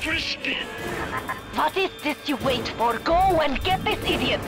twisted. What is this you wait for? Go and get this idiot!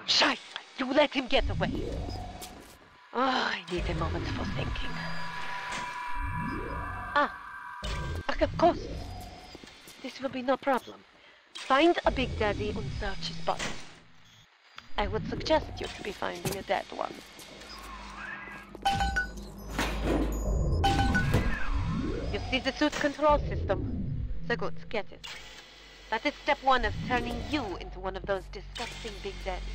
Scheiße! You let him get away! Oh, I need a moment for thinking. Of course! This will be no problem. Find a Big Daddy and search his body. I would suggest you to be finding a dead one. You see the suit control system? So good, get it. That is step one of turning you into one of those disgusting Big Daddies.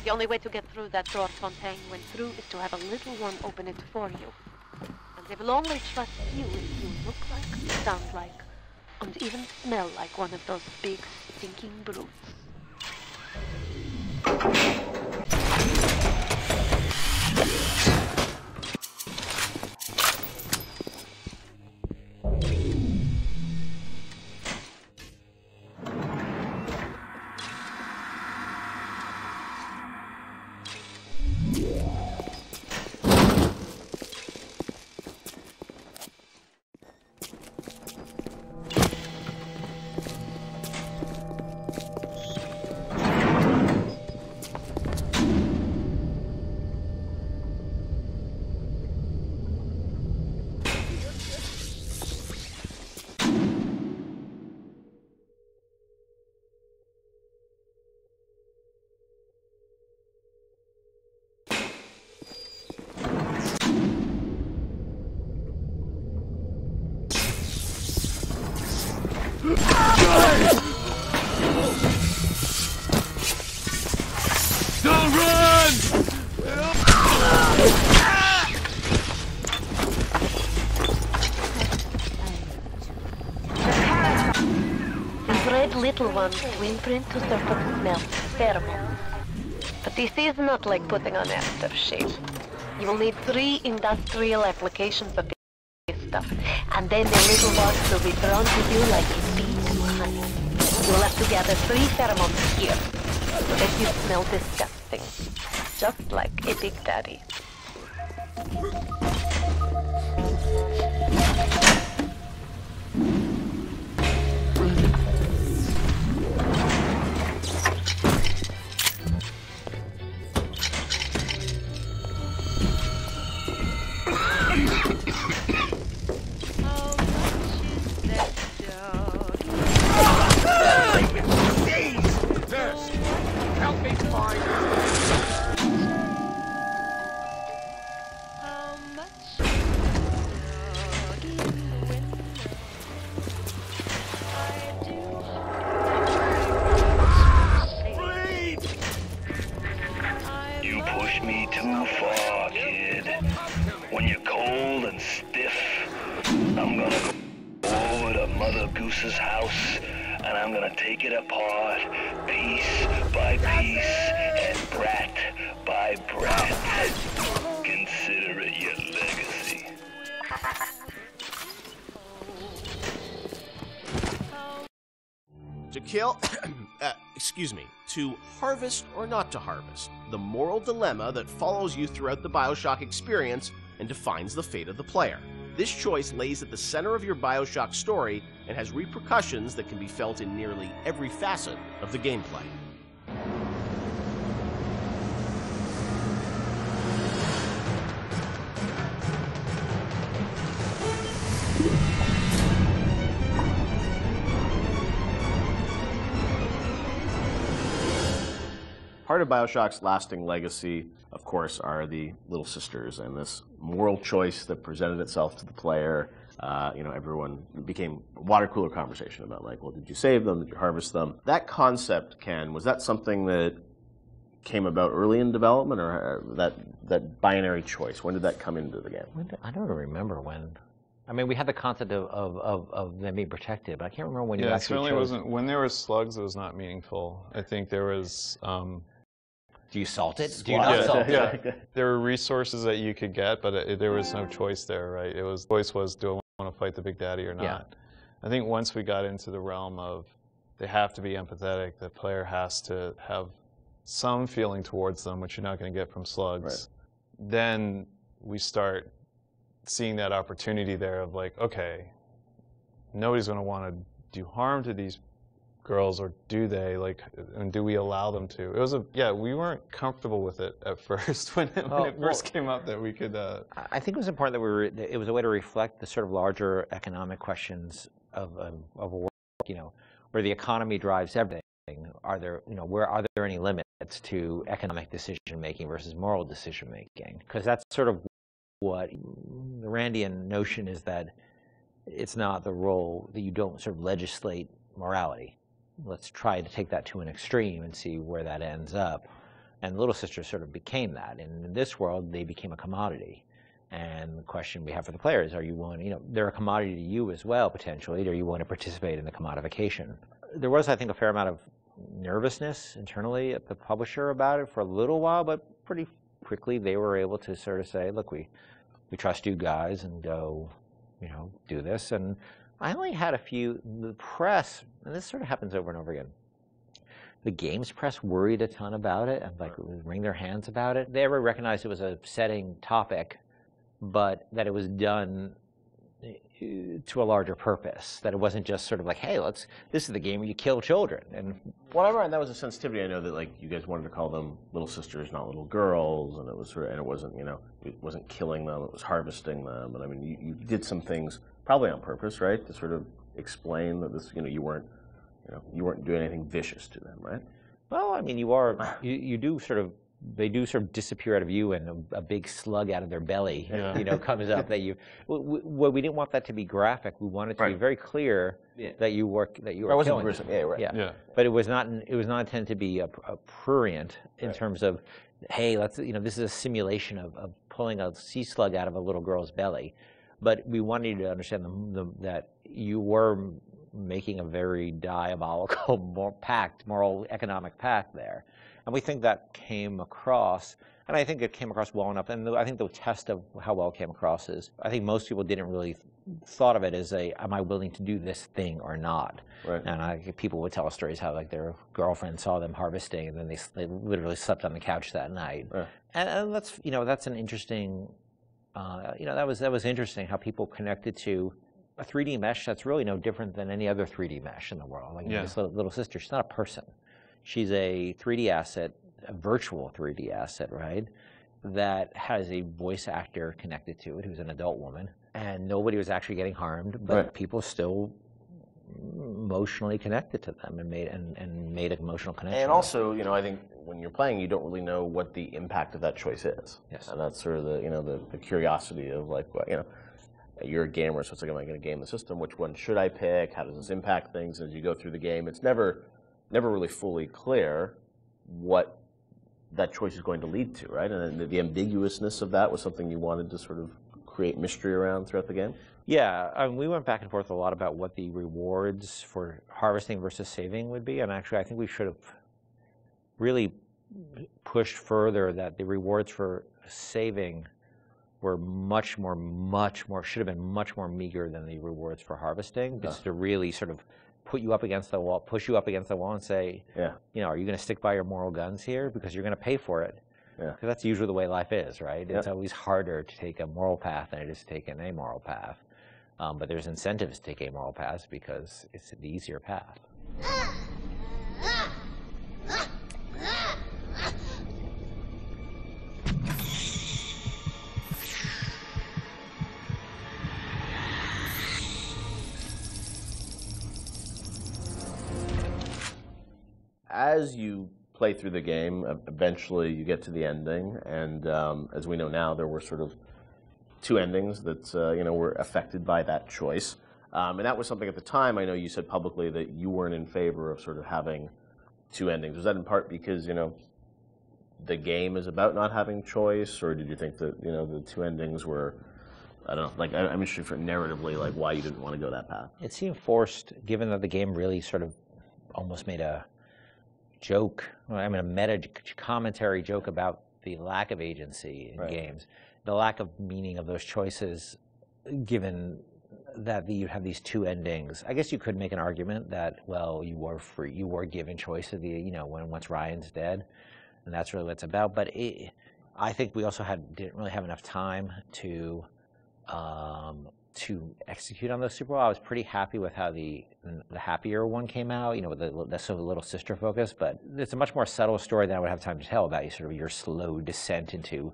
The only way to get through that door Fontaine went through is to have a little one open it for you. And they will only trust you if you look like, sound like, and even smell like one of those big, stinking brutes. Don't run! These red little ones will imprint to surface smell pheromone. But this is not like putting on aftershave. You will need 3 industrial applications of this stuff, and then the little ones will be drawn to you like a bee to honey. You will have to gather 3 pheromones here, so that you smell disgusting, just like a Big Daddy. Me too far, kid. When you're cold and stiff, I'm gonna go over to Mother Goose's house, and I'm gonna take it apart, piece by piece, and brat by brat. Consider it your legacy. To kill, to harvest or not to harvest, the moral dilemma that follows you throughout the Bioshock experience and defines the fate of the player. This choice lays at the center of your Bioshock story and has repercussions that can be felt in nearly every facet of the gameplay. part of Bioshock's lasting legacy, of course, are the Little Sisters and this moral choice that presented itself to the player. Everyone became a water cooler conversation about, like, well, did you save them? Did you harvest them? That concept, Ken, was that something that came about early in development, or that binary choice? When did that come into the game? I don't remember when. I mean, we had the concept of them being protected, but I can't remember when you actually certainly chose. wasn't. When there was slugs, it was not meaningful. I think there was. Do you salt it? Do you Yeah, not salt yeah. it? There were resources that you could get, but there was no choice there, right? The choice was, do I want to fight the Big Daddy or not? Yeah. I think once we got into the realm of they have to be empathetic, the player has to have some feeling towards them, which you're not going to get from slugs, then we start seeing that opportunity there of, like, okay, nobody's going to want to do harm to these girls, or do they? Like, and do we allow them to? It was we weren't comfortable with it at first when it first came out that we could. I think it was important that it was a way to reflect the sort of larger economic questions of a world, where the economy drives everything. Are there any limits to economic decision making versus moral decision making? Because that's sort of what the Randian notion is, that it's not the role that you don't sort of legislate morality. Let's try to take that to an extreme and see where that ends up. And Little Sisters sort of became that. And in this world, they became a commodity. And the question we have for the players, are you willing, they're a commodity to you as well, potentially. Are you willing to participate in the commodification? There was, I think, a fair amount of nervousness internally at the publisher about it for a little while, but pretty quickly they were able to sort of say, look, we trust you guys, and go, do this. And I only had a few, the press, and this sort of happens over and over again. The games press worried a ton about it and would wring their hands about it. They ever recognized it was a setting topic, but that it was done to a larger purpose. That it wasn't just sort of like, hey, this is the game where you kill children. And whatever, and that was a sensitivity. I know that, like, you guys wanted to call them little sisters, not little girls, and it was and it wasn't, it wasn't killing them, it was harvesting them. And I mean, you did some things probably on purpose, right, to sort of explain that this, you weren't doing anything vicious to them, right? Well, I mean, they do sort of disappear out of you, and a big slug out of their belly, comes up that you. Well, we didn't want that to be graphic. We wanted to be very clear that you were killing them. Yeah, right. Yeah. But it was not intended to be a prurient in terms of, hey, this is a simulation of pulling a sea slug out of a little girl's belly. But we wanted you to understand that you were making a very diabolical moral economic pact there. And we think that came across, and I think it came across well enough. And I think the test of how well it came across is, I think most people didn't really thought of it as am I willing to do this thing or not? Right. And people would tell us stories how, like, their girlfriend saw them harvesting, and then they literally slept on the couch that night. Right. And that's an interesting, that was interesting how people connected to a 3D mesh that's really no different than any other 3D mesh in the world. Like, this little sister, she's not a person. She's a 3D asset, a virtual 3D asset, right, that has a voice actor connected to it who's an adult woman. And nobody was actually getting harmed, but people still emotionally connected to them and made an emotional connection. And also, I think when you're playing, you don't really know what the impact of that choice is. Yes. And that's sort of the curiosity of, like, well, you're a gamer, so it's like, am I going to game the system? Which one should I pick? How does this impact things as you go through the game? It's never really fully clear what that choice is going to lead to, right? And the ambiguousness of that was something you wanted to sort of create mystery around throughout the game? Yeah, we went back and forth a lot about what the rewards for harvesting versus saving would be, and actually I think we should have really pushed further that the rewards for saving were much more, should have been much more meager than the rewards for harvesting, just to really sort of put you up against the wall, push you up against the wall and say, are you going to stick by your moral guns here? Because you're going to pay for it. Yeah. Because that's usually the way life is, right? It's always harder to take a moral path than it is to take an amoral path. But there's incentives to take amoral paths because it's the easier path. As you play through the game. Eventually, you get to the ending, and as we know now, there were sort of two endings that were affected by that choice. And that was something at the time. I know you said publicly that you weren't in favor of sort of having two endings. Was that in part because the game is about not having choice, or did you think that the two endings were? I don't know. Like, I'm interested for narratively, like why you didn't want to go that path. It seemed forced, given that the game really sort of almost made a joke. I mean, a meta commentary joke about the lack of agency in games, the lack of meaning of those choices, given that you have these two endings. I guess you could make an argument that, well, you were free, you were given choice of the, once Ryan's dead, and that's really what it's about. But I think we also didn't really have enough time to execute on those super well. I was pretty happy with how the happier one came out, with the sort of little sister focus, but it's a much more subtle story than I would have time to tell about your slow descent into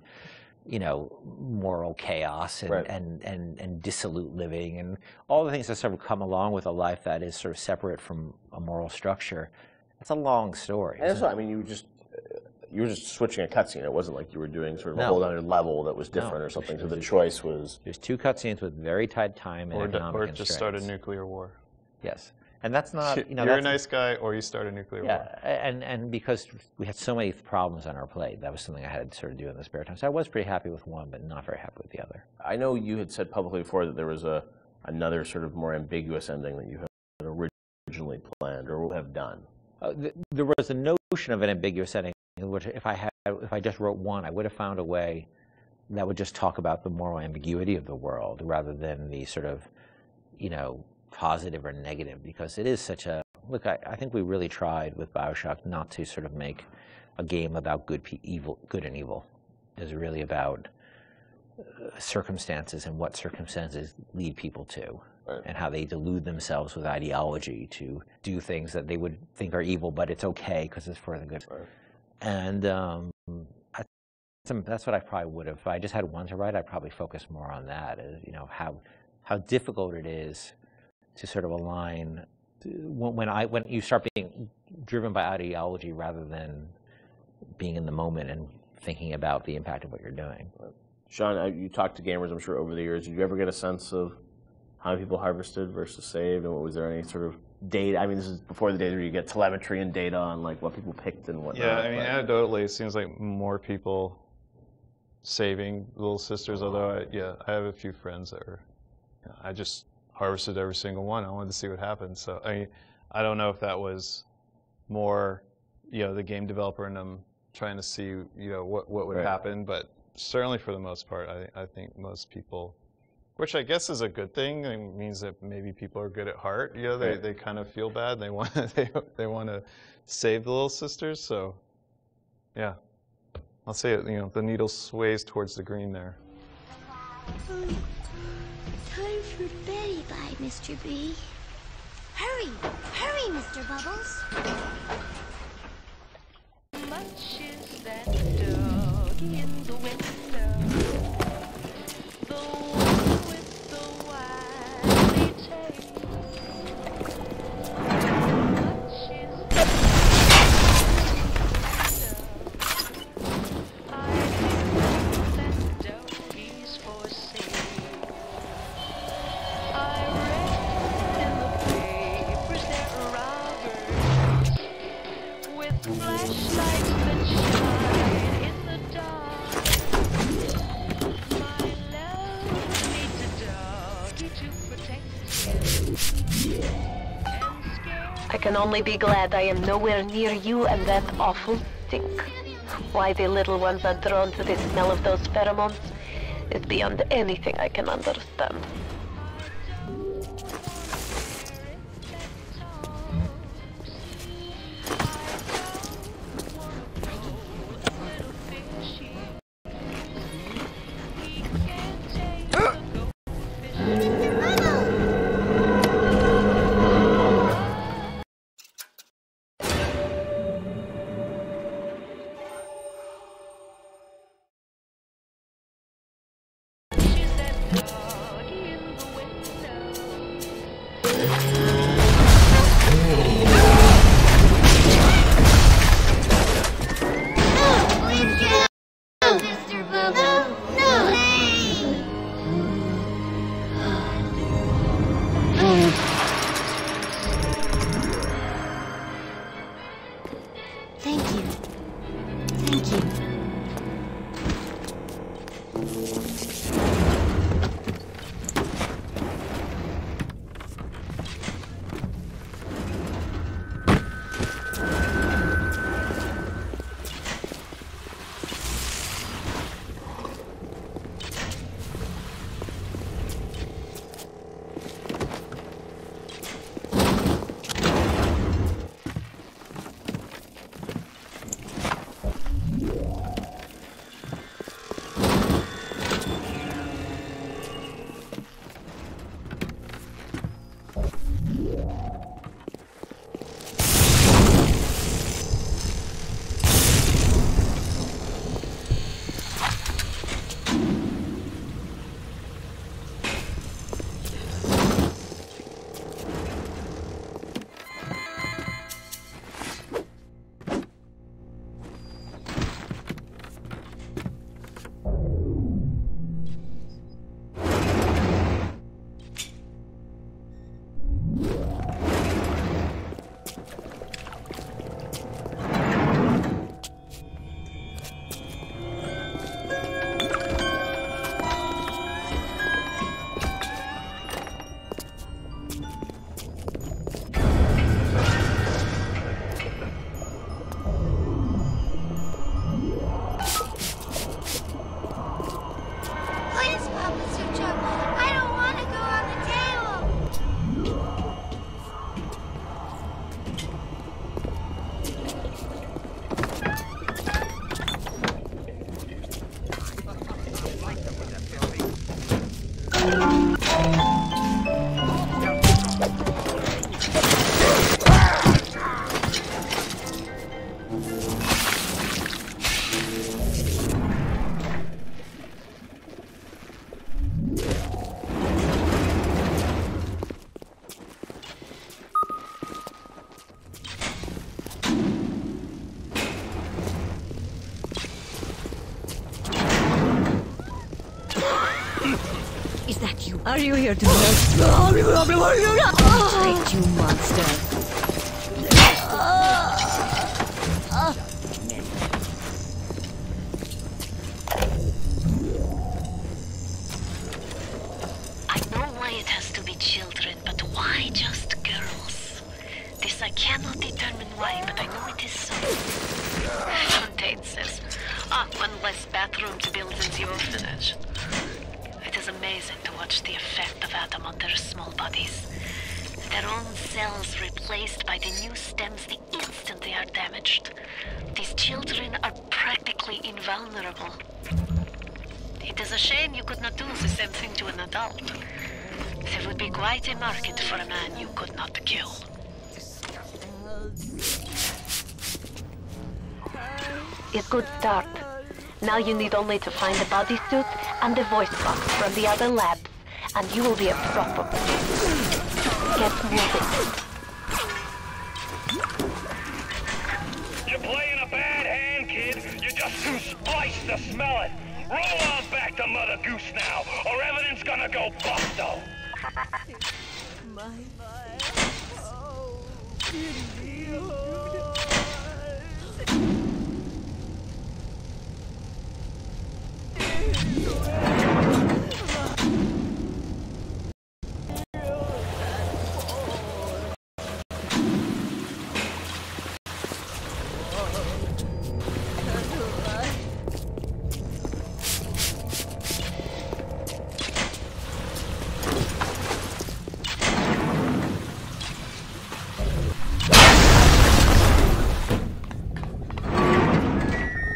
moral chaos and dissolute living and all the things that sort of come along with a life that is sort of separate from a moral structure. It's a long story. And I mean, you were just switching a cutscene. It wasn't like you were doing sort of a whole other level that was different or something. So the choice was... There's two cutscenes with very tight time and economic or constraints. just start a nuclear war. Yes. And that's not... You're a nice guy, or you start a nuclear war. And because we had so many problems on our plate, that was something I had to sort of do in the spare time. So I was pretty happy with one, but not very happy with the other. I know you had said publicly before that there was another sort of more ambiguous ending that you had originally planned or would have done. There was a notion of an ambiguous ending, which if I just wrote one, I would have found a way that would just talk about the moral ambiguity of the world rather than the sort of, positive or negative, because it is such a, look, I think we really tried with Bioshock not to sort of make a game about good and evil. It's really about circumstances and what circumstances lead people to. Right. And how they delude themselves with ideology to do things that they would think are evil, but it's okay because it's for the good. Right. And that's what I probably would have. If I just had one to write, I'd probably focus more on that. How difficult it is to sort of align when you start being driven by ideology rather than being in the moment and thinking about the impact of what you're doing. Right. Sean, you talked to gamers, I'm sure, over the years. Did you ever get a sense of how many people harvested versus saved, and was there any sort of data? I mean, this is before the days where you get telemetry and data on like what people picked and whatnot. Yeah, I mean, anecdotally, it seems like more people saving Little Sisters. Although, I have a few friends that are. I just harvested every single one. I wanted to see what happened. So I don't know if that was more, the game developer and them trying to see, what would happen, but certainly for the most part, I think most people. Which I guess is a good thing. It means that maybe people are good at heart. They kind of feel bad. They want they want to save the Little Sisters. So, yeah, I'll say it. The needle sways towards the green there. Time for Betty Bye, Mr. B. Hurry, hurry, Mr. Bubbles. Much is that dog in the window. I can only be glad I am nowhere near you and that awful stink. Why the little ones are drawn to the smell of those pheromones is beyond anything I can understand. Please, Papa Sucho, I don't want to go on the table. Is that you? Are you here to help? Straight, you monster. I know why it has to be children, but why just girls? This I cannot determine why, but I know it is so. Fontaine says, one less bathroom to build in the orphanage. It is amazing to watch the effect of Adam on their small bodies. Their own cells replaced by the new stems the instant they are damaged. These children are practically invulnerable. It is a shame you could not do the same thing to an adult. There would be quite a market for a man you could not kill. A good start. Now you need only to find the bodysuit and the voice box from the other labs, and you will be a proper police. Get moving. You're playing a bad hand, kid. You're just too spliced to smell it. Roll on back to Mother Goose now, or everything's gonna go busto.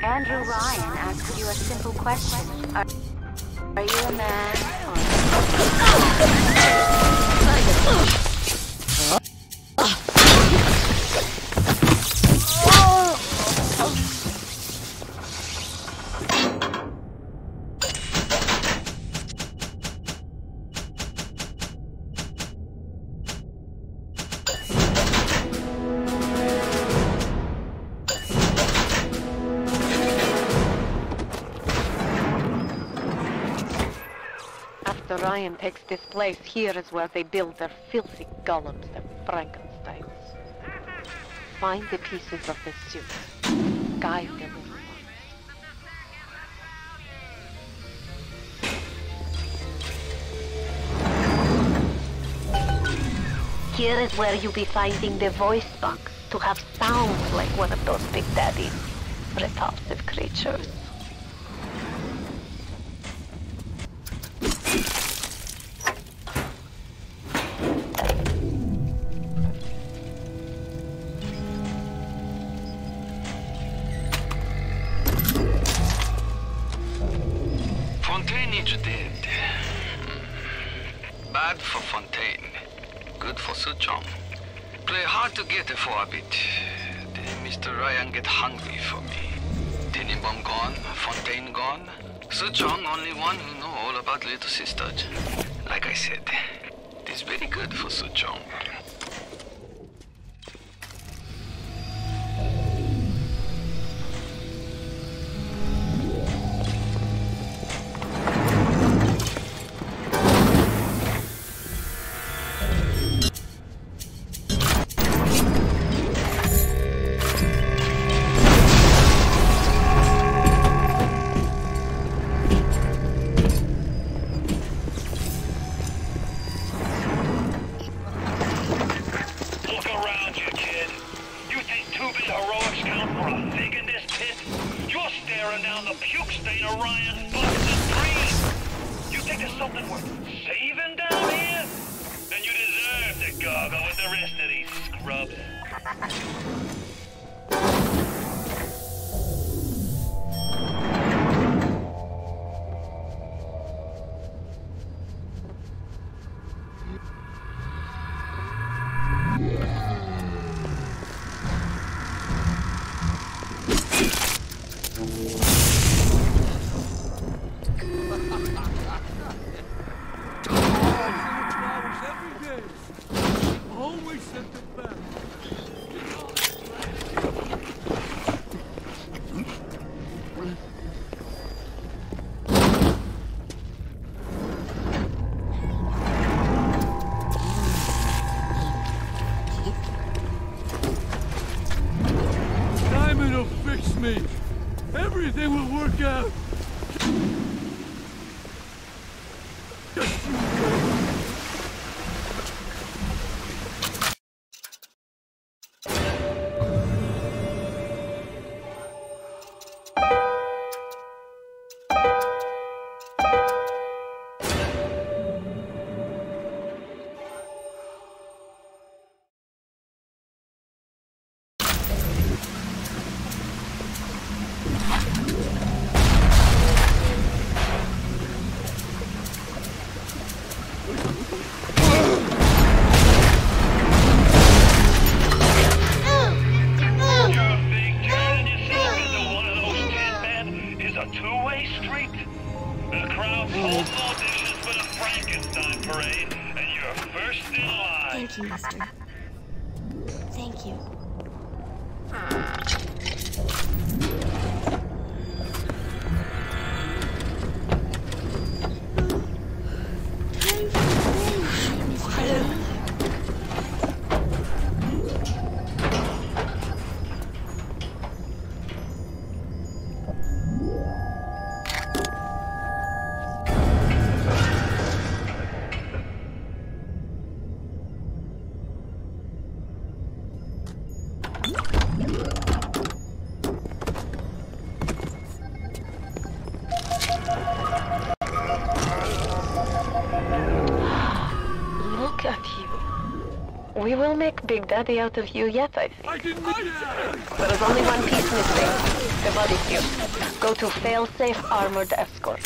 Andrew Ryan asks you a simple question. Are you a man After Ryan takes this place, here is where they build their filthy golems, their Frankensteins. Find the pieces of the suit. Guide the little ones. Here is where you'll be finding the voice box to have sounds like one of those Big Daddy's repulsive creatures. Fontaine is dead. Bad for Fontaine. Good for Suchong. Play hard to get for a bit. Then Mr. Ryan get hungry for me. Tenenbaum gone, Fontaine gone. Suchong only one who know all about little sisters. Like I said, it is very good for Suchong. rest of these scrubs. Everything will work out. Thank you, mister. Thank you. Look at you. We will make Big Daddy out of you yet, I think. There is only one piece missing. The body suit. Go to fail-safe armored escort.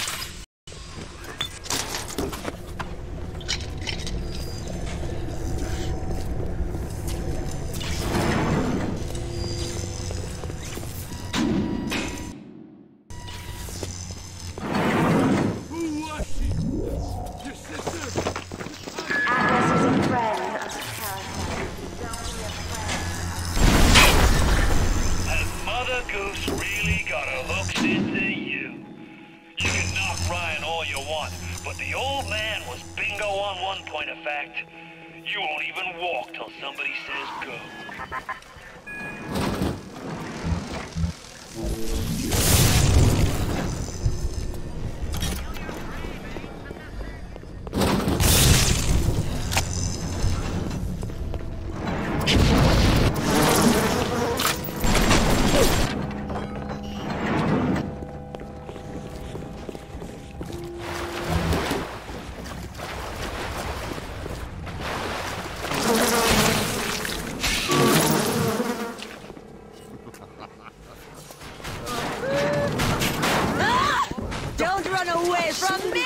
Goose really got her hooks into you. You can knock Ryan all you want, but the old man was bingo on one point of fact. You won't even walk till somebody says go. Don't run away from me!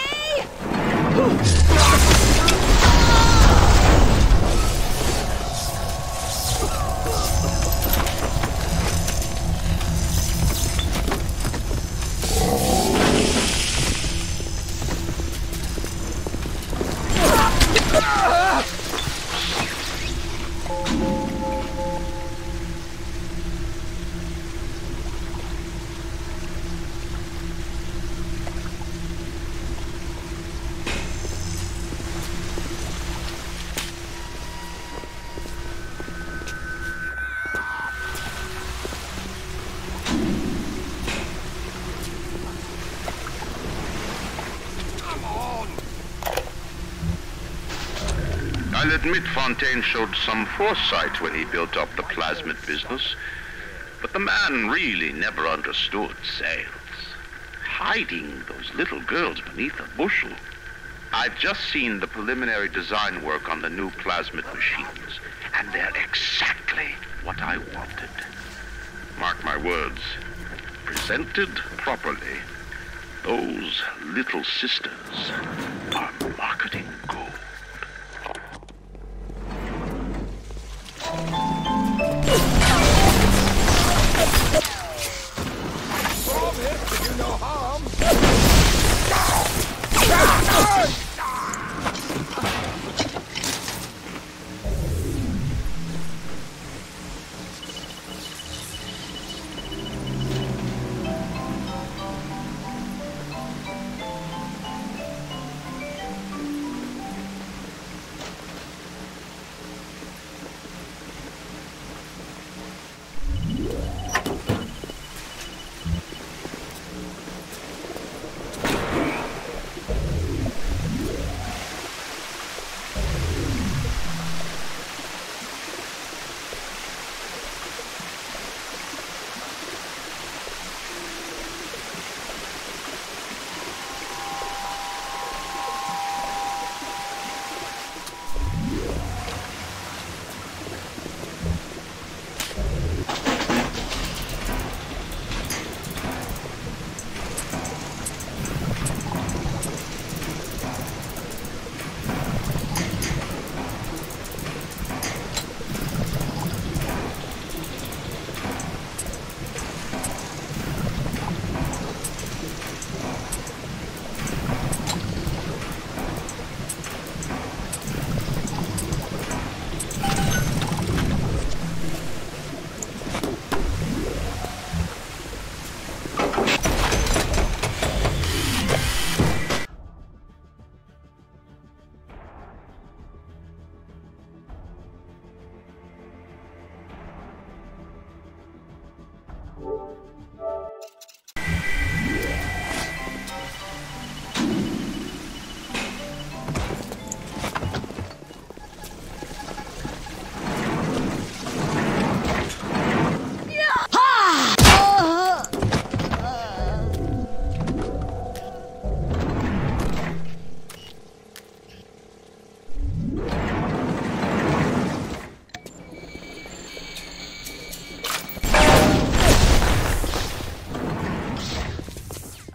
I'll admit Fontaine showed some foresight when he built up the plasmid business, but the man really never understood sales. Hiding those little girls beneath a bushel. I've just seen the preliminary design work on the new plasmid machines, and I wanted. Mark my words. Presented properly, those little sisters are marketing gold.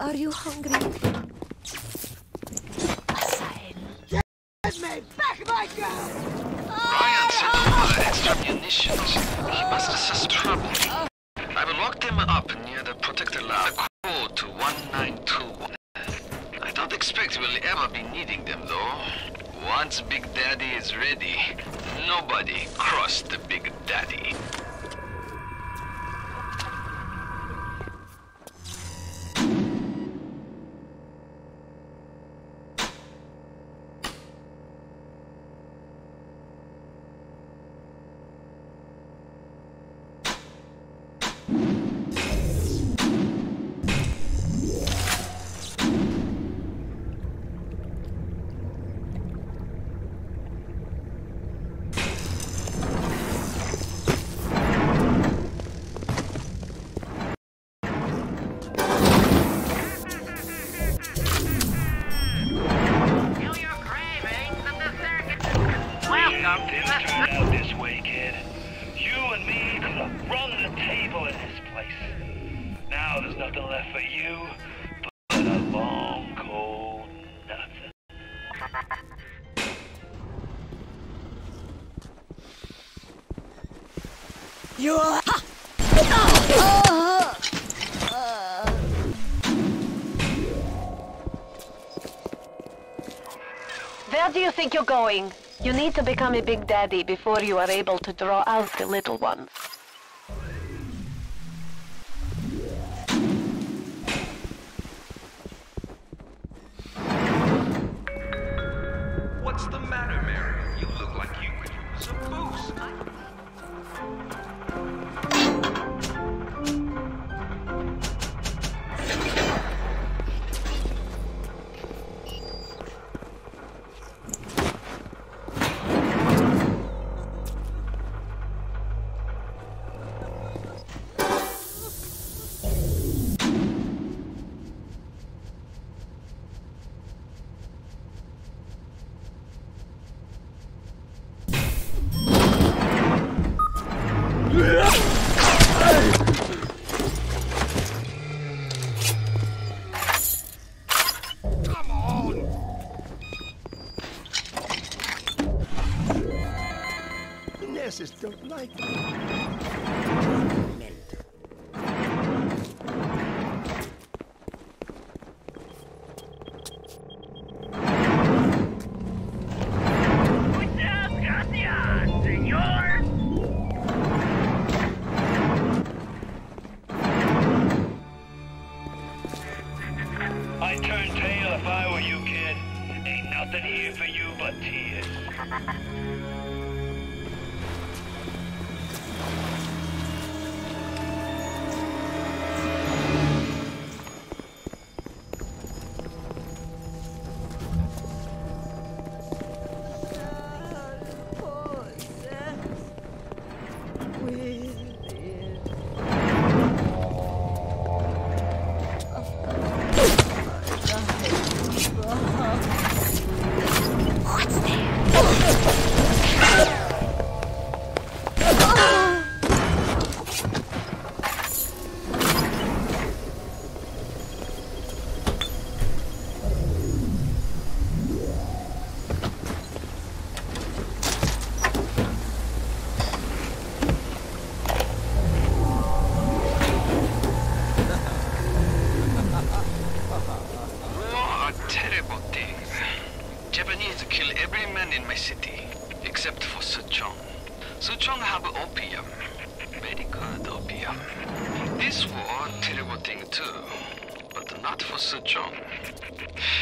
Are you hungry? Get me! Back my gun! Ryan sent over extra munitions. He must assess trouble. I will lock them up near the protector lab. Code to 1921. I don't expect we'll ever be needing them, though. Once Big Daddy is ready, nobody cross the Big Daddy. Where do you think you're going? You need to become a Big Daddy before you are able to draw out the little ones. What's the matter, Mary? You look like you could use a boost. Come on! The nurses don't like it. I'd turn tail if I were you, kid. Ain't nothing here for you but tears. Japanese kill every man in my city, except for Suchong. Suchong have opium. Very good opium. This war, terrible thing too, but not for Suchong.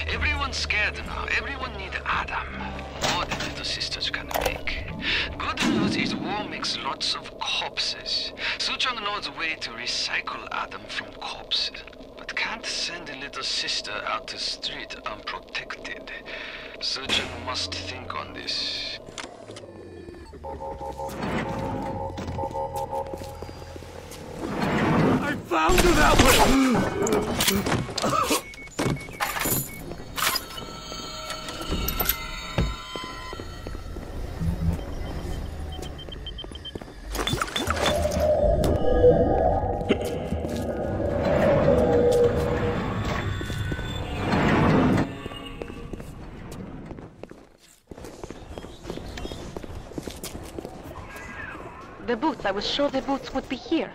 Everyone's scared now. Everyone need Adam. More than little sisters can make. Good news is war makes lots of corpses. Suchong knows a way to recycle Adam from corpses, but can't send a little sister out to street unprotected. Surgeon must think on this. I found her that way! The boots. I was sure the boots would be here.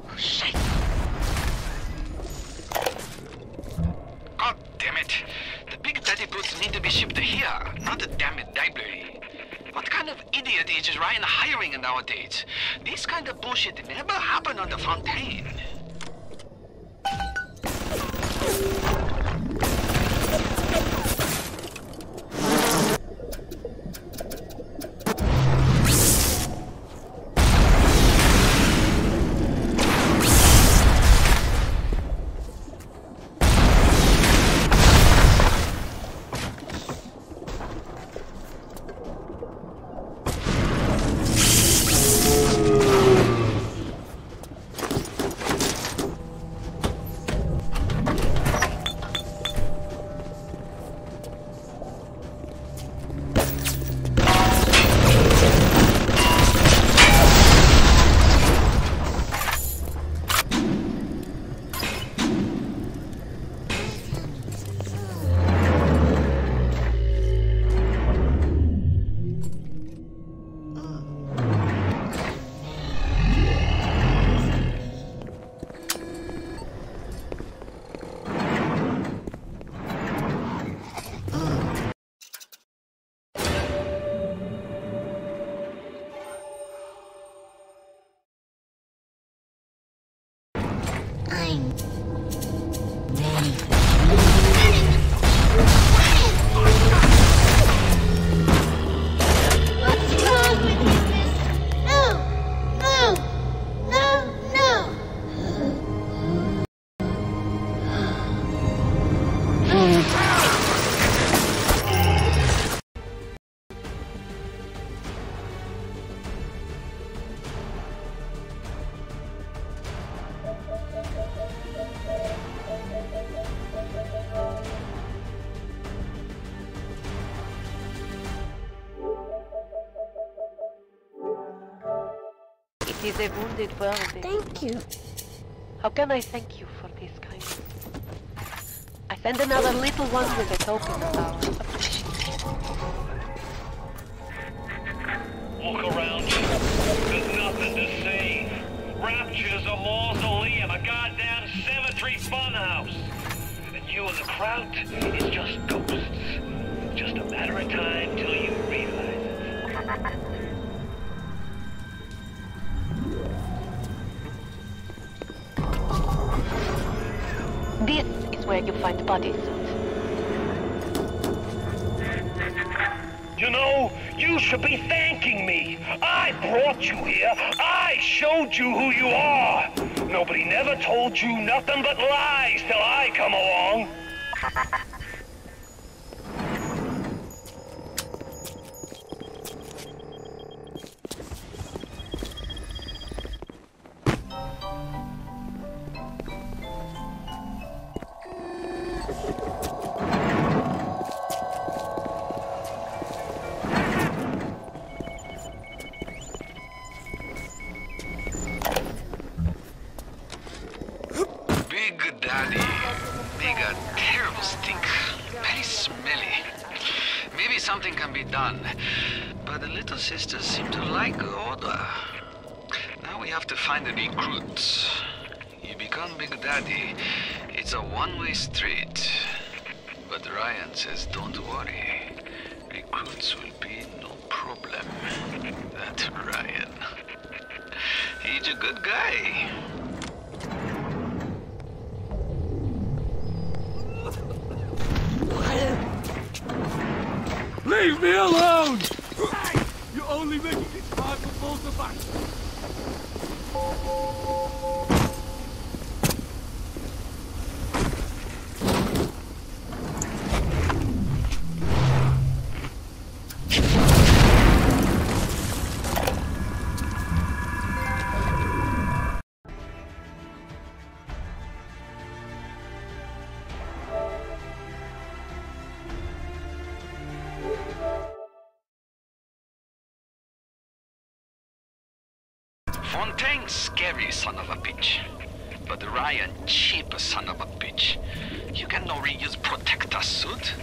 Oh, shit. God damn it. The big daddy boots need to be shipped here, not the damn library. What kind of idiot is Ryan hiring nowadays? This kind of bullshit never happened on the Fontaine. He's a wounded bird. Thank you. How can I thank you for this kindness? I send another little one with a token of our appreciation. Look around you. There's nothing to see. Rapture's a mausoleum, a goddamn cemetery funhouse. And you and the crowd is just ghosts. Just a matter of time till you realize it. This is where you find bodysuit. You know, you should be thanking me. I brought you here. I showed you who you are. Nobody never told you nothing but lies till I come along. Big Daddy. They got terrible stink. Very smelly. Maybe something can be done. But the little sisters seem to like order. Now we have to find the recruits. You become Big Daddy. It's a one-way street. But Ryan says don't worry. Recruits will be no problem. That Ryan. He's a good guy. Leave me alone! You're only making it hard for both of us. Fontaine's scary son of a bitch. But Ryan cheap son of a bitch. You can no reuse protector suit.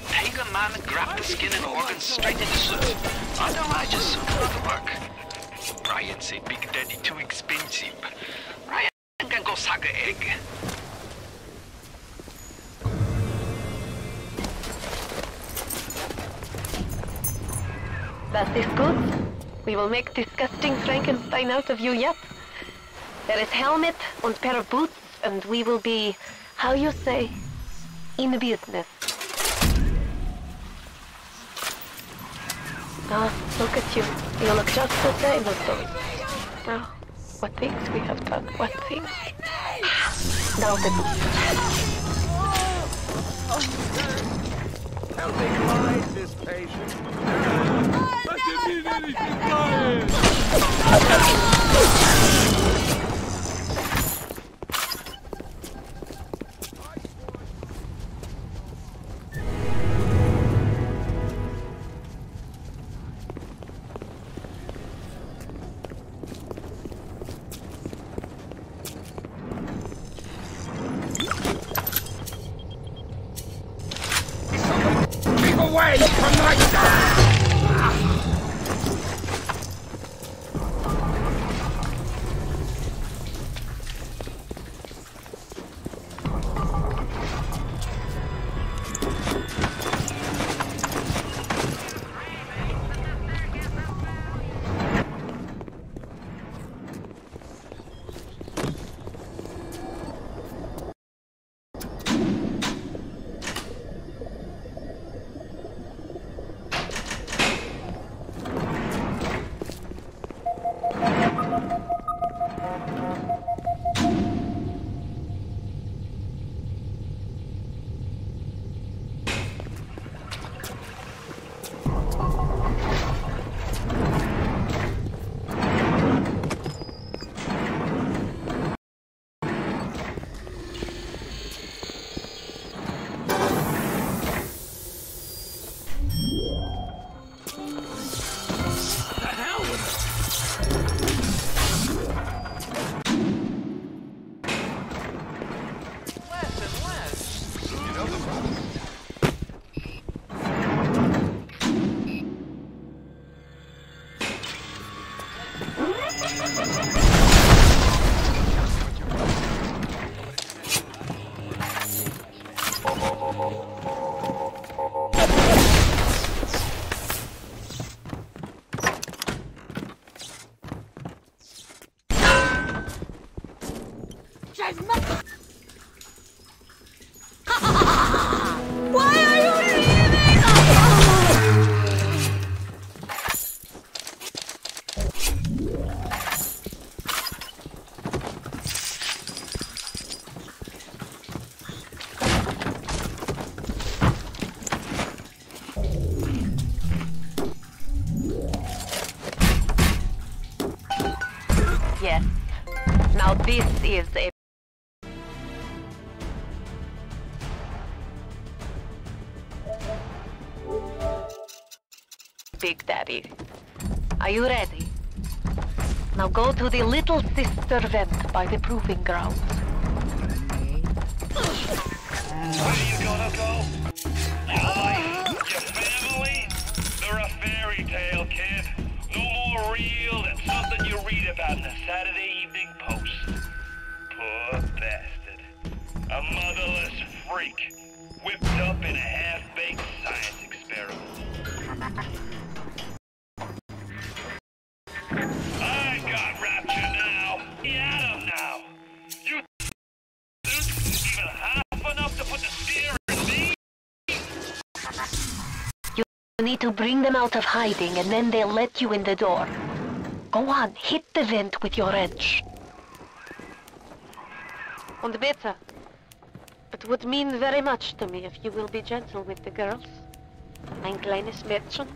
Take a man, grab the skin and organs straight in the suit. Otherwise your suit won't work. Ryan say Big Daddy too expensive. Ryan can go suck an egg. That is good. We will make disgusting Frankenstein out of you yet. There is helmet and pair of boots, and we will be, how you say, in business. Ah, look at you. You look just the same as those. Oh, what things we have done. What things. Now the Help me find this patient. I didn't mean anything by it. Keep away from my dad! Why are you leaving? Yes. Now this is a Big Daddy. Are you ready? Now go to the little sister vent by the proving grounds. Where you gonna go? Your life, your family? They're a fairy tale, kid. No more real than something you read about in the Saturday Evening Post. Poor bastard. A motherless freak, whipped up in a half-baked science experiment. I got rapture now. Get at him now. You even half enough to put the spear in me? You need to bring them out of hiding and then they'll let you in the door. Go on, hit the vent with your edge. Und bitte. It would mean very much to me if you will be gentle with the girls. Mein kleines Mädchen.